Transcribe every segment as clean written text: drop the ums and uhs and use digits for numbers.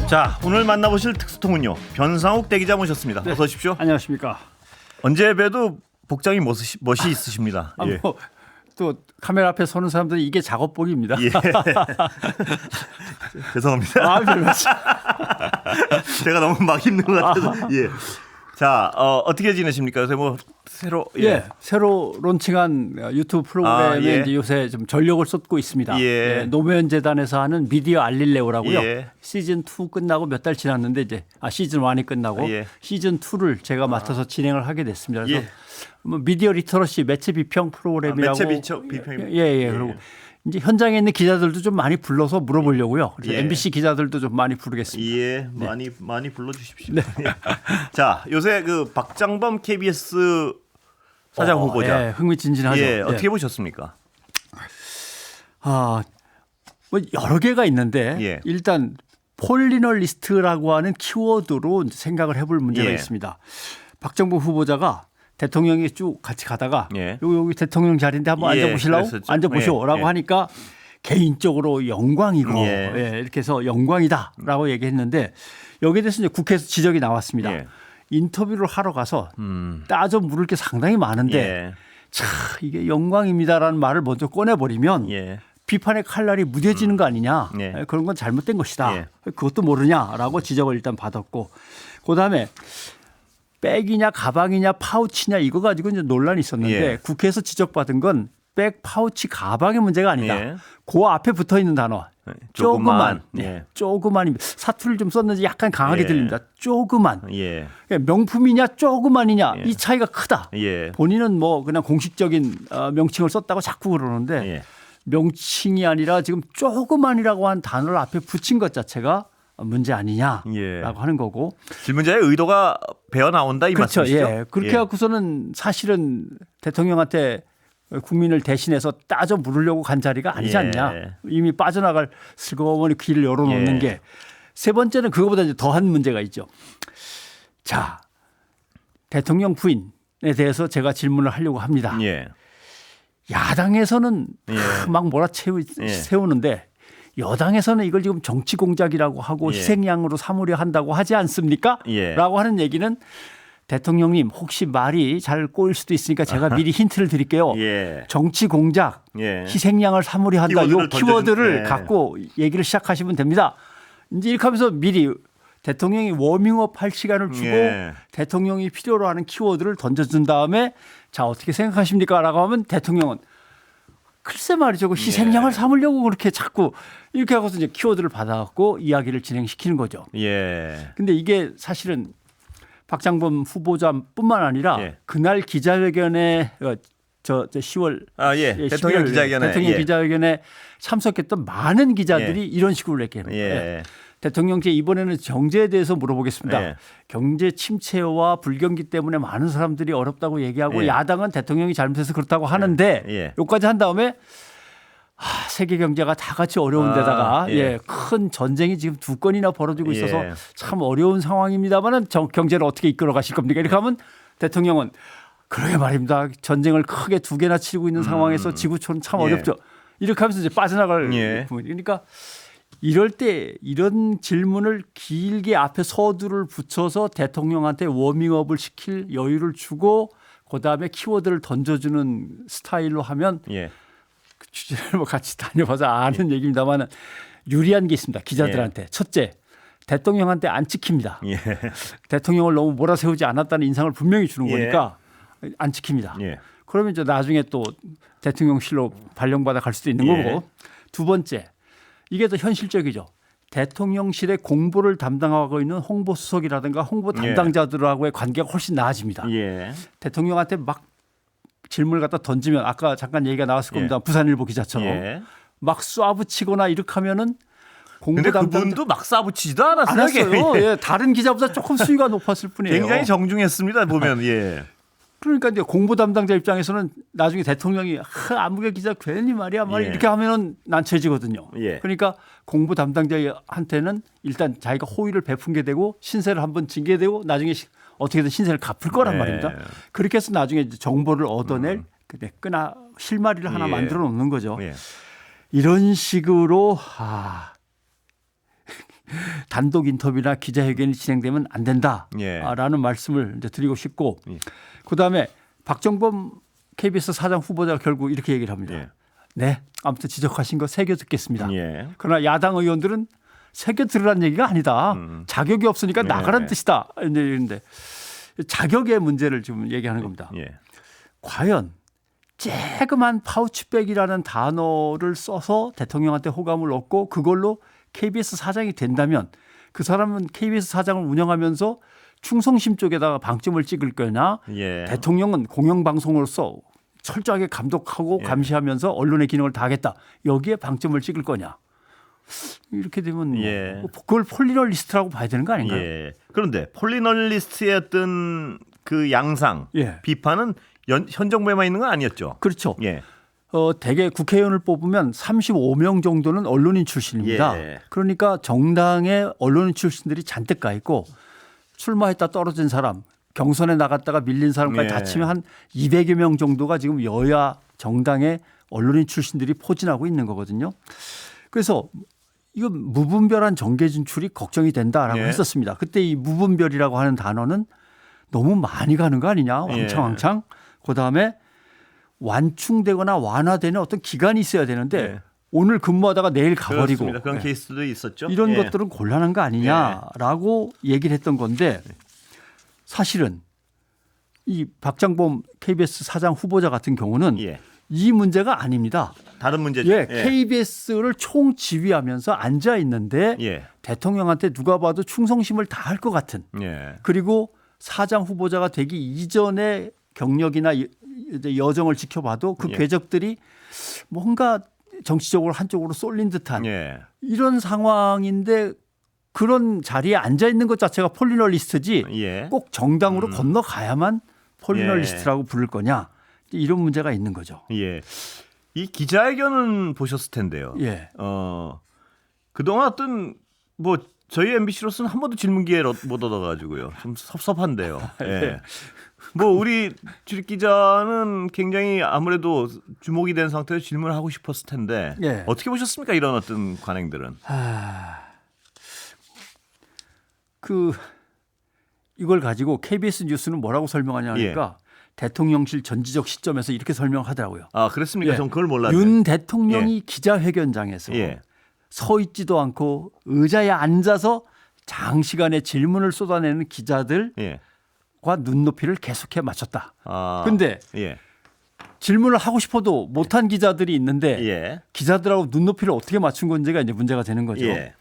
자, 오늘 만나보실 특수통은요, 변상욱 대기자 모셨습니다. 네. 어서 오십시오. 안녕하십니까. 언제 봬도 복장이 멋이 있으십니다. 예. 또 카메라 앞에 서는 사람들이 이게 작업복입니다. 예. 죄송합니다. 별로 제가 너무 막 입는 것 같아서. 예. 자, 어떻게 지내십니까? 요새 뭐 새로 론칭한 유튜브 프로그램에 이제 요새 좀 전력을 쏟고 있습니다. 예. 노무현 재단에서 하는 미디어 알릴레오라고요. 예. 시즌 2 끝나고 몇 달 지났는데 이제 시즌 1이 끝나고 예. 시즌 2를 제가 맡아서 진행을 하게 됐습니다. 그래서 예. 뭐 미디어 리터러시 매체 비평 프로그램이라고 매체 비평. 예. 그리고 이제 현장에 있는 기자들도 좀 많이 불러서 물어보려고요. 그래서 예. MBC 기자들도 좀 많이 부르겠습니다. 예, 많이 불러주십시오. 네. 자, 요새 그 박장범 KBS 사장 후보자. 예, 흥미진진하죠. 예, 어떻게 보셨습니까? 뭐 여러 개가 있는데 예. 일단 폴리널리스트라고 하는 키워드로 생각을 해볼 문제가 예. 있습니다. 박정부 후보자가 대통령이 쭉 같이 가다가 예. 여기 대통령 자리인데 한번 예, 앉아보실라고? 그랬었죠. 앉아보시오라고 예. 하니까 개인적으로 영광이고 예. 이렇게 해서 영광이다라고 얘기했는데 여기에 대해서 이제 국회에서 지적이 나왔습니다. 예. 인터뷰를 하러 가서 따져 물을 게 상당히 많은데 예. 차 이게 영광입니다라는 말을 먼저 꺼내버리면 예. 비판의 칼날이 무뎌지는 거 아니냐. 예. 그런 건 잘못된 것이다. 예. 그것도 모르냐라고 지적을 일단 받았고 그다음에 백이냐 가방이냐 파우치냐 이거 가지고 이제 논란이 있었는데 예. 국회에서 지적받은 건 백, 파우치, 가방의 문제가 아니다. 예. 그 앞에 붙어 있는 단어. 조그만. 네. 조그만. 사투리를 좀 썼는지 약간 강하게 예. 들립니다. 조그만. 예. 명품이냐 조그만이냐 예. 이 차이가 크다. 예. 본인은 뭐 그냥 공식적인 명칭을 썼다고 자꾸 그러는데 예. 명칭이 아니라 지금 조그만이라고 한 단어를 앞에 붙인 것 자체가 문제 아니냐라고 예. 하는 거고. 질문자의 의도가 배어 나온다 이 그렇죠. 말씀이시죠? 예. 그렇게 갖고서는 사실은 대통령한테 국민을 대신해서 따져 물으려고 간 자리가 아니지 않냐. 예. 이미 빠져나갈 슬그머니 길을 열어놓는 예. 게. 세 번째는 그거보다 이제 더한 문제가 있죠. 자, 대통령 부인에 대해서 제가 질문을 하려고 합니다. 예. 야당에서는 예. 막 세우는데 여당에서는 이걸 지금 정치 공작이라고 하고 예. 희생양으로 삼으려 한다고 하지 않습니까? 예. 라고 하는 얘기는 대통령님 혹시 말이 잘 꼬일 수도 있으니까 제가 미리 힌트를 드릴게요. 예. 정치 공작, 예. 희생양을 삼으려 한다. 이 키워드를 키워드를 예. 갖고 얘기를 시작하시면 됩니다. 이제 이렇게 하면서 미리 대통령이 워밍업 할 시간을 주고 예. 대통령이 필요로 하는 키워드를 던져준 다음에 자 어떻게 생각하십니까? 라고 하면 대통령은 글쎄 말이죠. 그 희생양을 삼으려고 그렇게 자꾸 이렇게 하고서 이제 키워드를 받아갖고 이야기를 진행시키는 거죠. 예. 근데 이게 사실은 박장범 후보자뿐만 아니라 예. 그날 기자회견에 저 10월 예. 대통령 기자회견에 대통령 기자회견에 참석했던 많은 기자들이 이런 식으로 얘기해요. 예. 대통령께 이번에는 경제에 대해서 물어보겠습니다. 예. 경제 경제 침체와 불경기 때문에 많은 사람들이 어렵다고 얘기하고 예. 야당은 대통령이 잘못해서 그렇다고 하는데 예. 여기까지 한 다음에 세계 경제가 다 같이 어려운 데다가 예. 큰 전쟁이 지금 두 건이나 벌어지고 있어서 예. 참 어려운 상황입니다만은 경제를 어떻게 이끌어 가실 겁니까? 이렇게 하면 대통령은 그러게 말입니다. 전쟁을 크게 두 개나 치르고 있는 상황에서 지구촌 참 예. 어렵죠. 이렇게 하면서 이제 빠져나갈 예. 부분. 그러니까 이럴 때 이런 질문을 길게 앞에 서두를 붙여서 대통령한테 워밍업을 시킬 여유를 주고 그다음에 키워드를 던져주는 스타일로 하면 예. 그 주제를 뭐 같이 다녀봐서 아는 얘기입니다만 유리한 게 있습니다. 기자들한테. 첫째, 대통령한테 안 찍힙니다. 예. 대통령을 너무 몰아세우지 않았다는 인상을 분명히 주는 예. 거니까 안 찍힙니다. 예. 그러면 이제 나중에 또 대통령실로 발령받아 갈 수도 있는 예. 거고. 두 번째, 이게 더 현실적이죠. 대통령실의 공보를 담당하고 있는 홍보수석이라든가 홍보 담당자들하고의 관계가 훨씬 나아집니다. 예. 대통령한테 막 질문을 갖다 던지면 아까 잠깐 얘기가 나왔을 겁니다. 부산일보 기자처럼 예. 막 쏴붙이거나 이렇게 하면은 공보 근데 담당자 그분도 막 쏴붙이지도 않았어요. 않았어요. 예, 다른 기자보다 조금 수위가 높았을 뿐이에요. 굉장히 정중했습니다. 보면 예. 그러니까 이제 공보 담당자 입장에서는 나중에 대통령이 안무개 기자 괜히 말이야 예. 이렇게 하면은 난처해지거든요. 예. 그러니까 공보 담당자한테는 일단 자기가 호의를 베푼 게 되고 신세를 한번 징게 되고 나중에 어떻게든 신세를 갚을 거란 예. 말입니다. 그렇게 해서 나중에 이제 정보를 얻어낼 끄나 실마리를 하나 예. 만들어 놓는 거죠. 예. 이런 식으로 단독 인터뷰나 기자회견이 진행되면 안 된다라는 예. 말씀을 이제 드리고 싶고 예. 그다음에 박정범 KBS 사장 후보자가 결국 이렇게 얘기를 합니다. 예. 네, 아무튼 지적하신 거 새겨 듣겠습니다. 예. 그러나 야당 의원들은 새겨 들으라는 얘기가 아니다. 자격이 없으니까 네. 나가라는 뜻이다. 이런데 자격의 문제를 지금 얘기하는 겁니다. 예. 과연 쬐그만 파우치백이라는 단어를 써서 대통령한테 호감을 얻고 그걸로 KBS 사장이 된다면 그 사람은 KBS 사장을 운영하면서 충성심 쪽에다가 방점을 찍을 거냐 예. 대통령은 공영방송으로서 철저하게 감독하고 예. 감시하면서 언론의 기능을 다하겠다. 여기에 방점을 찍을 거냐. 이렇게 되면 뭐 예. 그걸 폴리널리스트라고 봐야 되는 거 아닌가요? 예. 그런데 폴리널리스트의 어떤 그 양상 예. 비판은 현 정부에만 있는 건 아니었죠. 그렇죠. 예. 대개 국회의원을 뽑으면 35명 정도는 언론인 출신입니다. 예. 그러니까 정당에 언론인 출신들이 잔뜩 가 있고 출마했다 떨어진 사람, 경선에 나갔다가 밀린 사람까지 예. 다 치면 한 200여 명 정도가 지금 여야 정당의 언론인 출신들이 포진하고 있는 거거든요. 그래서 이거 무분별한 정계 진출이 걱정이 된다라고 예. 했었습니다. 그때 이 무분별이라고 하는 단어는 너무 많이 가는 거 아니냐. 왕창왕창. 그다음에 완충되거나 완화되는 어떤 기간이 있어야 되는데 예. 오늘 근무하다가 내일 가버리고 그렇습니다. 그런 예. 케이스도 있었죠. 이런 예. 것들은 곤란한 거 아니냐라고 얘기를 했던 건데 사실은 이 박장범 KBS 사장 후보자 같은 경우는 예. 이 문제가 아닙니다. 다른 문제죠. 예, KBS를 총지휘하면서 앉아 있는데 예. 대통령한테 누가 봐도 충성심을 다할 것 같은 예. 그리고 사장 후보자가 되기 이전의 경력이나 이제 여정을 지켜봐도 그 예. 궤적들이 뭔가 정치적으로 한쪽으로 쏠린 듯한 예. 이런 상황인데 그런 자리에 앉아 있는 것 자체가 폴리널리스트지 예. 꼭 정당으로 건너가야만 폴리널리스트라고 부를 거냐 이런 문제가 있는 거죠. 예. 이 기자회견은 보셨을 텐데요. 예. 그동안 어떤 뭐 저희 MBC로서는 한 번도 질문 기회를 못 얻어가지고요. 좀 섭섭한데요. 예. 뭐 우리 주립 기자는 굉장히 아무래도 주목이 된 상태에서 질문을 하고 싶었을 텐데 예. 어떻게 보셨습니까? 이런 어떤 관행들은. 이걸 가지고 KBS 뉴스는 뭐라고 설명하냐 하니까 대통령실 전지적 시점에서 이렇게 설명하더라고요. 아 그렇습니까? 예. 전 그걸 몰랐네. 윤 대통령이 기자회견장에서 예. 서 있지도 않고 의자에 앉아서 장시간의 질문을 쏟아내는 기자들과 예. 눈높이를 계속해 맞췄다. 아. 근데 예. 질문을 하고 싶어도 못한 기자들이 있는데 예. 기자들하고 눈높이를 어떻게 맞춘 건지가 이제 문제가 되는 거죠. 예.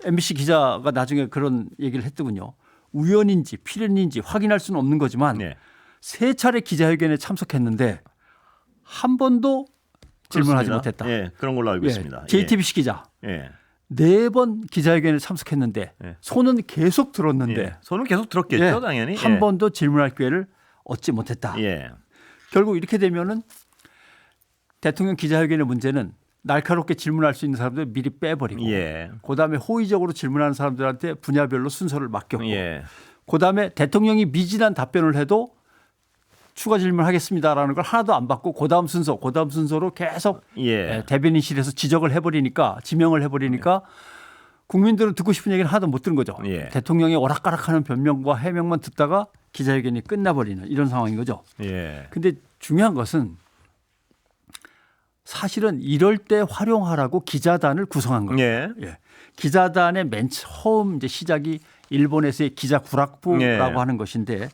MBC 기자가 나중에 그런 얘기를 했더군요. 우연인지 필연인지 확인할 수는 없는 거지만 예. 3차례 기자회견에 참석했는데 한 번도 질문하지 그렇습니다. 못했다. 예. 그런 걸로 알고 있습니다. JTBC 기자 예. 4번 기자회견에 참석했는데 예. 손은 계속 들었는데 예. 손은 계속 들었겠죠, 예, 당연히. 한 예. 번도 질문할 기회를 얻지 못했다. 예. 결국 이렇게 되면은 대통령 기자회견의 문제는 날카롭게 질문할 수 있는 사람들 미리 빼버리고 예. 그다음에 호의적으로 질문하는 사람들한테 분야별로 순서를 맡겼고 예. 그다음에 대통령이 미진한 답변을 해도 추가 질문하겠습니다라는 걸 하나도 안 받고 그다음 순서로 계속 예. 대변인실에서 지적을 해버리니까 지명을 해버리니까 국민들은 듣고 싶은 얘기는 하나도 못 들은 거죠. 예. 대통령의 오락가락하는 변명과 해명만 듣다가 기자회견이 끝나버리는 이런 상황인 거죠. 예. 근데 중요한 것은 사실은 이럴 때 활용하라고 기자단을 구성한 거예요. 예. 예. 기자단의 맨 처음 이제 시작이 일본에서의 기자 구락부라고 예. 하는 것인데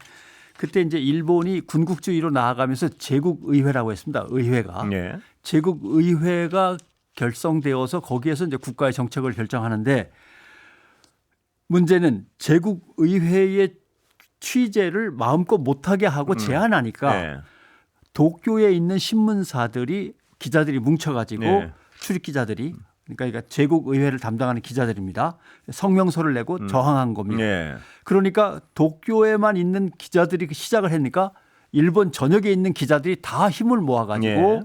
그때 이제 일본이 군국주의로 나아가면서 제국의회라고 했습니다. 의회가 예. 제국의회가 결성되어서 거기에서 이제 국가의 정책을 결정하는데 문제는 제국의회의 취재를 마음껏 못하게 하고 제한하니까 예. 도쿄에 있는 신문사들이 기자들이 뭉쳐가지고 예. 출입 기자들이 그러니까 제국 의회를 담당하는 기자들입니다. 성명서를 내고 저항한 겁니다. 예. 그러니까 도쿄에만 있는 기자들이 시작을 했으니까 일본 전역에 있는 기자들이 다 힘을 모아가지고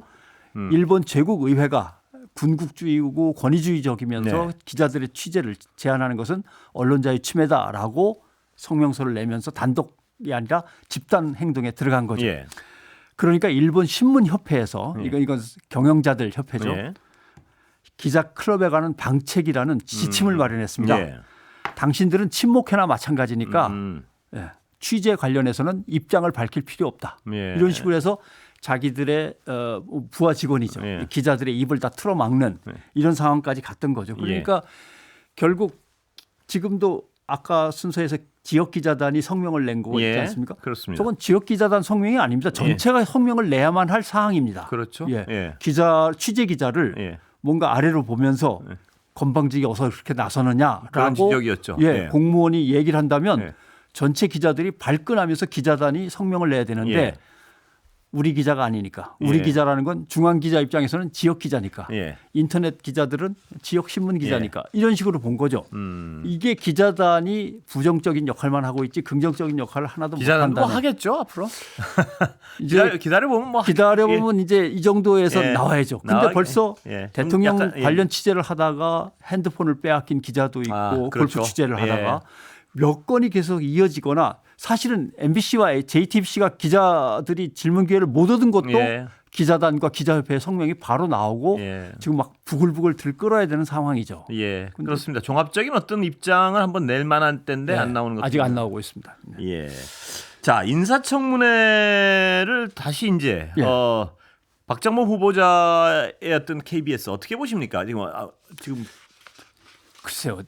일본 제국 의회가 군국주의고 권위주의적이면서 기자들의 취재를 제한하는 것은 언론자의 침해다라고 성명서를 내면서 단독이 아니라 집단 행동에 들어간 거죠. 예. 그러니까 일본 신문협회에서 이건 경영자들 협회죠. 예. 기자 클럽에 가는 방책이라는 지침을 마련했습니다. 예. 당신들은 친목회나 마찬가지니까 음. 예, 취재 관련해서는 입장을 밝힐 필요 없다. 예. 이런 식으로 해서 자기들의 부하 직원이죠. 예. 기자들의 입을 다 틀어막는 이런 상황까지 갔던 거죠. 그러니까 결국 지금도 아까 순서에서 지역 기자단이 성명을 낸 거 있지 않습니까? 그렇습니다. 저건 지역 기자단 성명이 아닙니다. 전체가 성명을 내야만 할 사항입니다. 그렇죠. 예. 예. 취재 기자를 예. 뭔가 아래로 보면서 건방지게 어서 그렇게 그런 나서느냐라고 지적이었죠. 예, 예. 공무원이 얘기를 한다면 예. 전체 기자들이 발끈하면서 기자단이 성명을 내야 되는데 예. 우리 기자가 아니니까 우리 예. 기자라는 건 중앙 기자 입장에서는 지역 기자니까 예. 인터넷 기자들은 지역 신문 기자니까 이런 식으로 본 거죠. 이게 기자단이 부정적인 역할만 하고 있지 긍정적인 역할을 하나도 못 기자는 뭐 한다는. 하겠죠 앞으로. 이제 기다려보면 뭐 기다려보면 이제 이 정도에서 예. 나와야죠. 근데 벌써 예. 대통령 좀 약간, 관련 취재를 하다가 핸드폰을 빼앗긴 기자도 있고 그렇죠. 골프 취재를 하다가 몇 건이 계속 이어지거나 사실은 MBC와 JTBC가 기자들이 질문 기회를 못 얻은 것도 예. 기자단과 기자협회의 성명이 바로 나오고 예. 지금 막 부글부글 들끓어야 되는 상황이죠. 예, 그렇습니다. 종합적인 어떤 입장을 한번 낼 만한 때인데 네, 안 나오는 것 아직 안 나오고 있습니다. 네. 예. 자, 인사청문회를 다시 이제 예. 박정범 후보자의 어떤 KBS 어떻게 보십니까? 지금 글쎄요.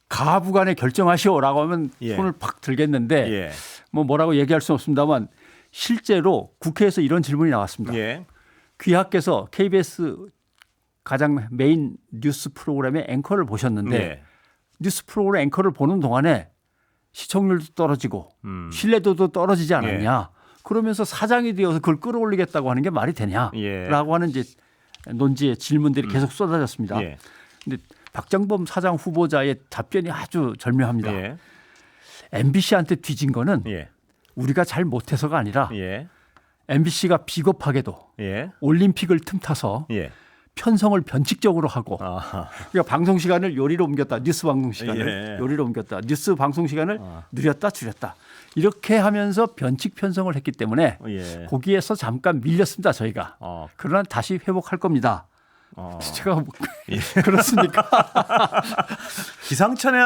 가부간에 결정하시오라고 하면 예. 손을 팍 들겠는데 예. 뭐라고 얘기할 수는 없습니다만 실제로 국회에서 이런 질문이 나왔습니다. 예. 귀하께서 KBS 가장 메인 뉴스 프로그램의 앵커를 보셨는데 예. 뉴스 프로그램 앵커를 보는 동안에 시청률도 떨어지고 신뢰도도 떨어지지 않았냐. 그러면서 사장이 되어서 그걸 끌어올리겠다고 하는 게 말이 되냐라고 예. 하는 이제 논지의 질문들이 계속 쏟아졌습니다. 예. 근데 박정범 사장 후보자의 답변이 아주 절묘합니다. 예. MBC한테 뒤진 거는 예. 우리가 잘 못해서가 아니라 예. MBC가 비겁하게도 예. 올림픽을 틈타서 예. 편성을 변칙적으로 하고 아하. 그러니까 방송 시간을 요리로 옮겼다. 뉴스 방송 시간을 예. 요리로 옮겼다. 뉴스 방송 시간을 늘렸다 줄였다. 이렇게 하면서 변칙 편성을 했기 때문에 예. 거기에서 잠깐 밀렸습니다. 저희가. 그러나 다시 회복할 겁니다. 제가 그렇습니까? 기상천외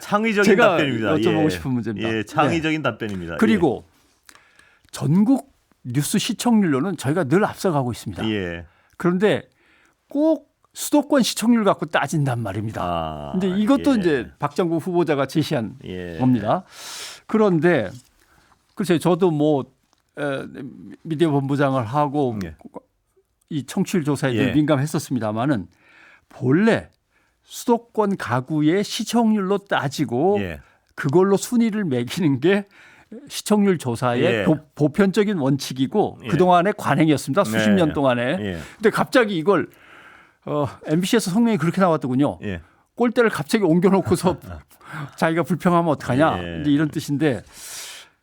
창의적인 제가 답변입니다. 여쭤보고 예. 싶은 문제입니다. 예, 창의적인 답변입니다. 그리고 전국 뉴스 시청률로는 저희가 늘 앞서가고 있습니다. 예. 그런데 꼭 수도권 시청률 갖고 따진단 말입니다. 근데 이것도 예. 이제 박정구 후보자가 제시한 예. 겁니다. 그런데 글쎄요, 저도 미디어 본부장을 하고 예. 이 청취율 조사에 예. 민감했었습니다만은 본래 수도권 가구의 시청률로 따지고 예. 그걸로 순위를 매기는 게 시청률 조사의 예. 보편적인 원칙이고 예. 그동안의 관행이었습니다. 수십 네. 년 동안에. 예. 근데 갑자기 이걸 MBC에서 성명이 그렇게 나왔더군요. 예. 꼴대를 갑자기 옮겨놓고서 자기가 불평하면 어떡하냐. 예. 이제 이런 뜻인데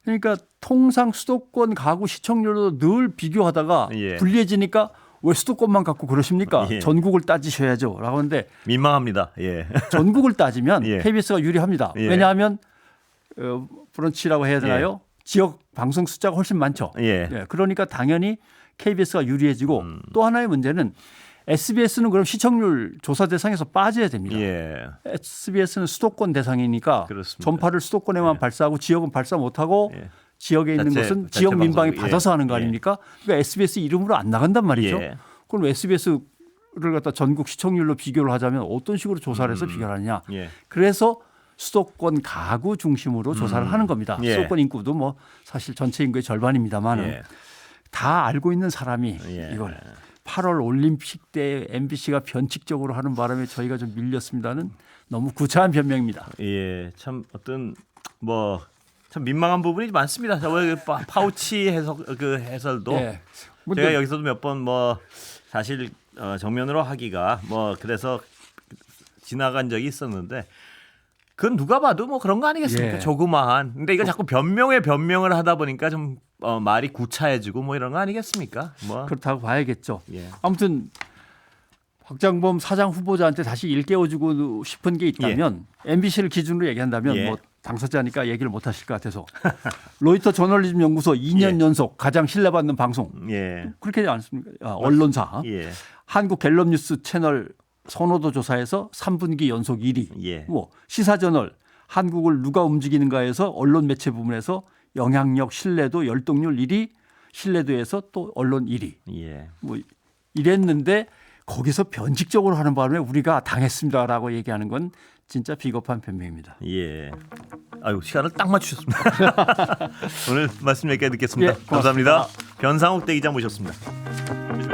그러니까 통상 수도권 가구 시청률로 늘 비교하다가 예. 불리해지니까 왜 수도권만 갖고 그러십니까? 예. 전국을 따지셔야죠. 라고 하는데 민망합니다. 예. 전국을 따지면 예. KBS가 유리합니다. 예. 왜냐하면 브런치라고 해야 되나요? 지역 방송 숫자가 훨씬 많죠. 예. 그러니까 당연히 KBS가 유리해지고 또 하나의 문제는 SBS는 그럼 시청률 조사 대상에서 빠져야 됩니다. 예. SBS는 수도권 대상이니까 그렇습니다. 전파를 수도권에만 발사하고 지역은 발사 못하고 예. 지역에 있는 자체 것은 지역 방송국. 민방위 예. 받아서 하는 거 예. 아닙니까? 그러니까 SBS 이름으로 안 나간단 말이죠. 예. 그럼 SBS를 갖다 전국 시청률로 비교를 하자면 어떤 식으로 조사를 해서 비교를 하느냐. 예. 그래서 수도권 가구 중심으로 조사를 하는 겁니다. 예. 수도권 인구도 사실 전체 인구의 절반입니다만 예. 다 알고 있는 사람이 예. 이걸 8월 올림픽 때 MBC가 변칙적으로 하는 바람에 저희가 좀 밀렸습니다는 너무 구차한 변명입니다. 예. 참 어떤 참 민망한 부분이 많습니다. 파우치 해설도 예. 제가 여기서도 몇 번 사실 정면으로 하기가 그래서 지나간 적이 있었는데 그건 누가 봐도 그런 거 아니겠습니까? 예. 조그마한. 근데 이거 자꾸 변명을 하다 보니까 좀 말이 구차해지고 이런 거 아니겠습니까? 그렇다고 봐야겠죠. 예. 아무튼 박정범 사장 후보자한테 다시 일깨워주고 싶은 게 있다면 MBC를 기준으로 얘기한다면 예. 당사자니까 얘기를 못 하실 것 같아서 로이터 저널리즘 연구소 2년 예. 연속 가장 신뢰받는 방송 예. 그렇게 하지 않습니까? 언론사 예. 한국 갤럽 뉴스 채널 선호도 조사에서 3분기 연속 1위. 예. 뭐 시사저널 한국을 누가 움직이는가에서 언론 매체 부문에서 영향력, 신뢰도, 열동률 1위, 신뢰도에서 또 언론 1위. 예. 뭐 이랬는데 거기서 변칙적으로 하는 바람에 우리가 당했습니다라고 얘기하는 건 진짜 비겁한 변명입니다. 예. 아유, 시간을 딱 맞추셨습니다. 오늘 말씀 여기까지 듣겠습니다. 예, 고맙습니다. 감사합니다. 변상욱 대기자 모셨습니다.